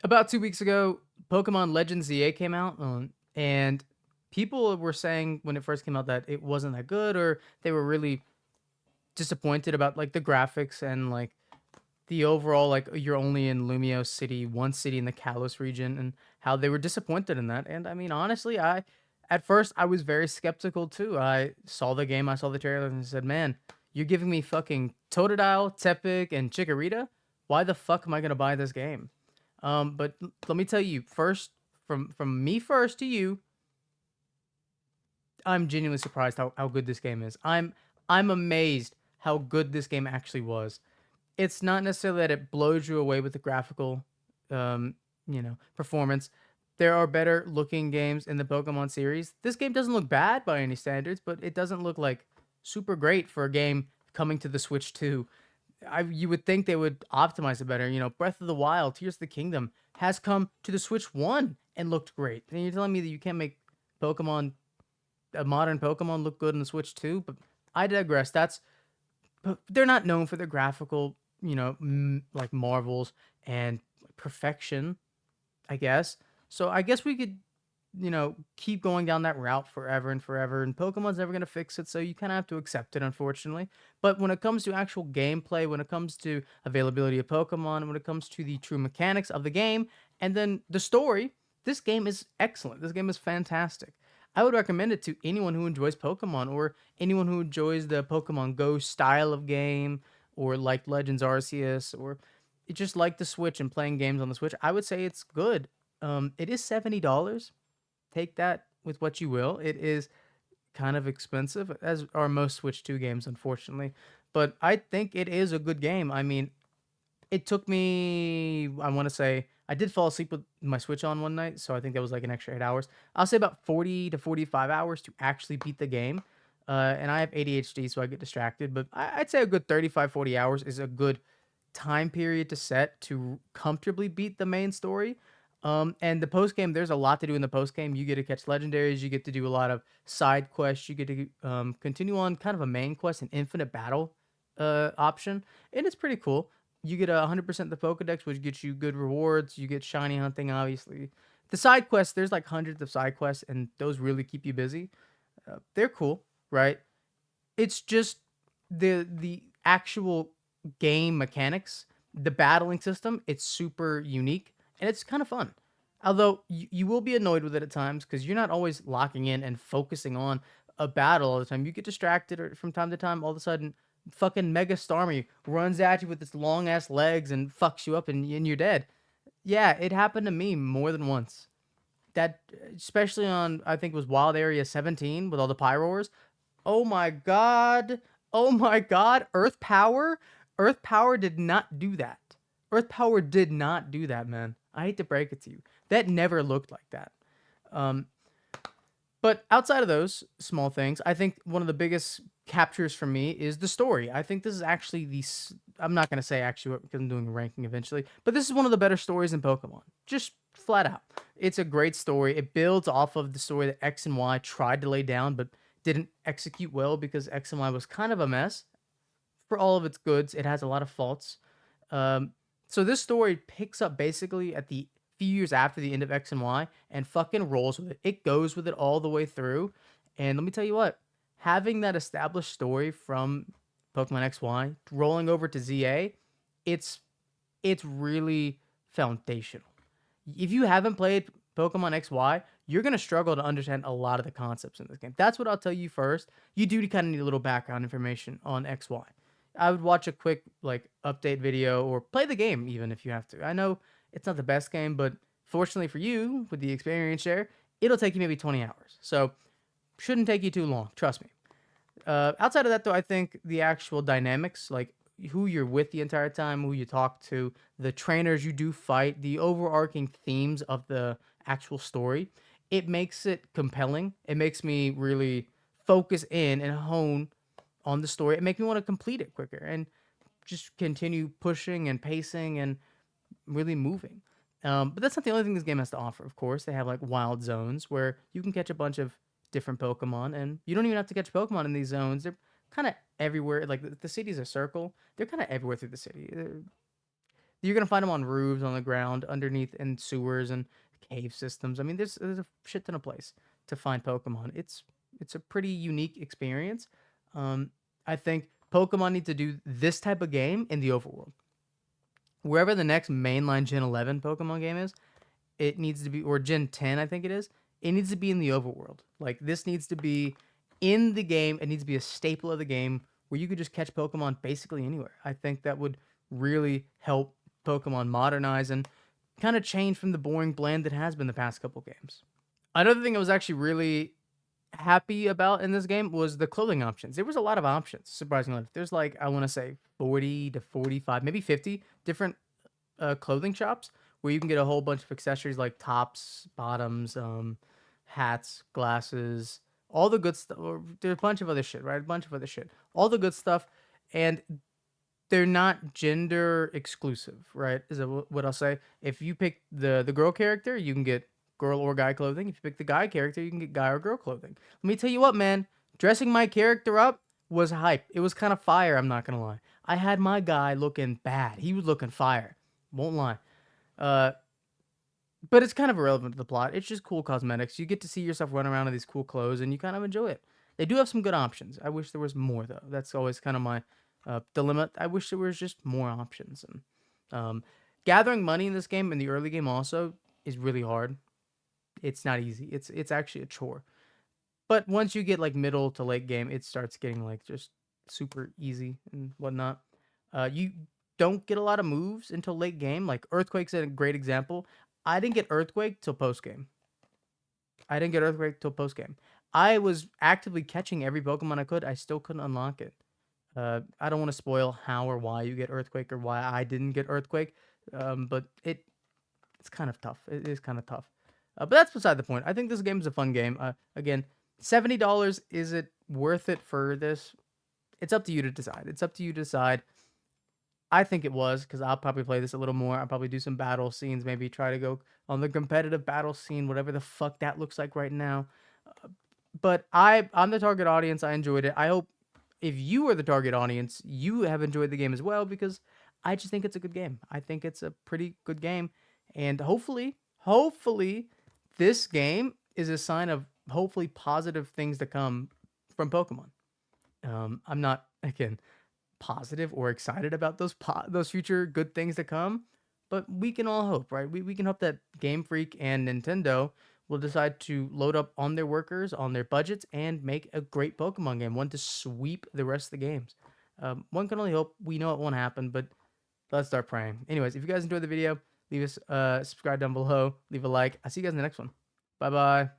About 2 weeks ago, Pokemon Legends ZA came out, and people were saying when it first came out that it wasn't that good, or they were really disappointed about like the graphics and like the overall like you're only in Lumio City, one city in the Kalos region, and how they were disappointed in that. And I mean, honestly, I at first I was very skeptical too. I saw the game, I saw the trailer, and said, "Man, you're giving me fucking Totodile, Tepig, and Chikorita. Why the fuck am I gonna buy this game?" But let me tell you first, from me first to you, I'm genuinely surprised how good this game is. I'm amazed how good this game actually was. It's not necessarily that it blows you away with the graphical, um, performance. There are better looking games in the Pokemon series. This game doesn't look bad by any standards, but it doesn't look like super great for a game coming to the Switch 2. You would think they would optimize it better. Breath of the Wild, Tears of the Kingdom has come to the Switch 1 and looked great. And you're telling me that you can't make Pokemon a modern Pokemon look good in the Switch 2? But I digress. They're not known for their graphical, like marvels and perfection, I guess. So I guess we could, keep going down that route forever and forever. And Pokemon's never going to fix it. So you kind of have to accept it, unfortunately. But when it comes to actual gameplay, when it comes to availability of Pokemon, when it comes to the true mechanics of the game, and then the story, this game is excellent. This game is fantastic. I would recommend it to anyone who enjoys Pokemon, or anyone who enjoys the Pokemon Go style of game, or like Legends Arceus, or just like the Switch and playing games on the Switch. I would say it's good. It is $70. Take that with what you will. It is kind of expensive, as are most Switch 2 games, unfortunately. But I think it is a good game. I mean, it took me, I want to say, I did fall asleep with my Switch on one night, so I think that was like an extra 8 hours. I'll say about 40 to 45 hours to actually beat the game. And I have ADHD, so I get distracted. But I'd say a good 35, 40 hours is a good time period to set to comfortably beat the main story. And the post game, there's a lot to do in the post game. You get to catch legendaries, you get to do a lot of side quests, you get to continue on kind of a main quest, an infinite battle option, and it's pretty cool. You get 100% the Pokedex, which gets you good rewards. You get shiny hunting, obviously. The side quests, there's like hundreds of side quests, and those really keep you busy. They're cool, right? It's just the actual game mechanics, the battling system. It's super unique and it's kind of fun. Although you will be annoyed with it at times because you're not always locking in and focusing on a battle all the time. You get distracted or from time to time. All of a sudden, fucking Mega Starmie runs at you with its long ass legs and fucks you up, and you're dead. Yeah, it happened to me more than once. That, especially on, I think it was Wild Area 17 with all the Pyroars. Oh my god. Oh my god. Earth Power? Earth Power did not do that. Earth Power did not do that, man. I hate to break it to you. That never looked like that. Um, but outside of those small things, I think one of the biggest captures for me is the story. I think this is actually I'm not going to say actually because I'm doing a ranking eventually, but this is one of the better stories in Pokemon. Just flat out. It's a great story. It builds off of the story that X and Y tried to lay down, but didn't execute well because X and Y was kind of a mess. For all of its goods, it has a lot of faults. Um, so this story picks up basically at the few years after the end of X and Y and fucking rolls with it. It goes with it all the way through. And let me tell you what, having that established story from Pokemon XY rolling over to ZA, it's it's really foundational. If you haven't played Pokemon XY, you're gonna struggle to understand a lot of the concepts in this game. That's what I'll tell you first. You do kind of need a little background information on XY. I would watch a quick like update video or play the game even if you have to. I know it's not the best game, but fortunately for you, with the experience share, it'll take you maybe 20 hours. So shouldn't take you too long, trust me. Outside of that, though, I think the actual dynamics, like who you're with the entire time, who you talk to, the trainers you do fight, the overarching themes of the actual story, it makes it compelling. It makes me really focus in and hone on the story. It makes me want to complete it quicker and just continue pushing and pacing and really moving. But that's not the only thing this game has to offer, of course. They have like wild zones where you can catch a bunch of different Pokemon, and you don't even have to catch Pokemon in these zones. They're kind of everywhere. Like the city's a circle, they're kind of everywhere through the city. You're gonna find them on roofs, on the ground, underneath in sewers and cave systems. I mean, there's a shit ton of place to find Pokemon. It's a pretty unique experience. Um, I think Pokemon need to do this type of game in the overworld. Wherever the next mainline Gen 11 Pokemon game is, it needs to be, or Gen 10, I think it is. It needs to be in the overworld. Like, this needs to be in the game. It needs to be a staple of the game where you could just catch Pokemon basically anywhere. I think that would really help Pokemon modernize and kind of change from the boring blend that has been the past couple games. Another thing I was actually really happy about in this game was the clothing options. There was a lot of options, surprisingly. There's like, I want to say 40 to 45, maybe 50 different clothing shops where you can get a whole bunch of accessories like tops, bottoms, hats, glasses, all the good stuff. There's a bunch of other shit, right? A bunch of other shit. All the good stuff. And they're not gender exclusive, right? Is that what I'll say? If you pick the girl character, you can get girl or guy clothing. If you pick the guy character, you can get guy or girl clothing. Let me tell you what, man. Dressing my character up was hype. It was kind of fire, I'm not gonna lie. I had my guy looking bad. He was looking fire. Won't lie. Uh, but it's kind of irrelevant to the plot. It's just cool cosmetics. You get to see yourself run around in these cool clothes, and you kind of enjoy it. They do have some good options. I wish there was more, though. That's always kind of my dilemma. I wish there was just more options. And gathering money in this game, in the early game also, is really hard. It's not easy. It's actually a chore. But once you get like middle to late game, it starts getting like just super easy and whatnot. You don't get a lot of moves until late game. Like Earthquake's a great example. I didn't get Earthquake till post game. I didn't get Earthquake till post game. I was actively catching every Pokemon I could. I still couldn't unlock it. I don't want to spoil how or why you get Earthquake or why I didn't get Earthquake, but it's kind of tough. It is kind of tough. But that's beside the point. I think this game is a fun game. Again, $70, is it worth it for this? It's up to you to decide. It's up to you to decide. I think it was because I'll probably play this a little more. I'll probably do some battle scenes, maybe try to go on the competitive battle scene, whatever the fuck that looks like right now. But I'm the target audience. I enjoyed it. I hope if you are the target audience, you have enjoyed the game as well because I just think it's a good game. I think it's a pretty good game, and hopefully, this game is a sign of hopefully positive things to come from Pokemon. I'm not again positive or excited about those future good things to come, but we can all hope, right? We can hope that Game Freak and Nintendo will decide to load up on their workers, on their budgets, and make a great Pokemon game, one to sweep the rest of the games. One can only hope. We know it won't happen, but let's start praying. Anyways, if you guys enjoyed the video, leave us subscribe down below, leave a like. I'll see you guys in the next one. Bye bye.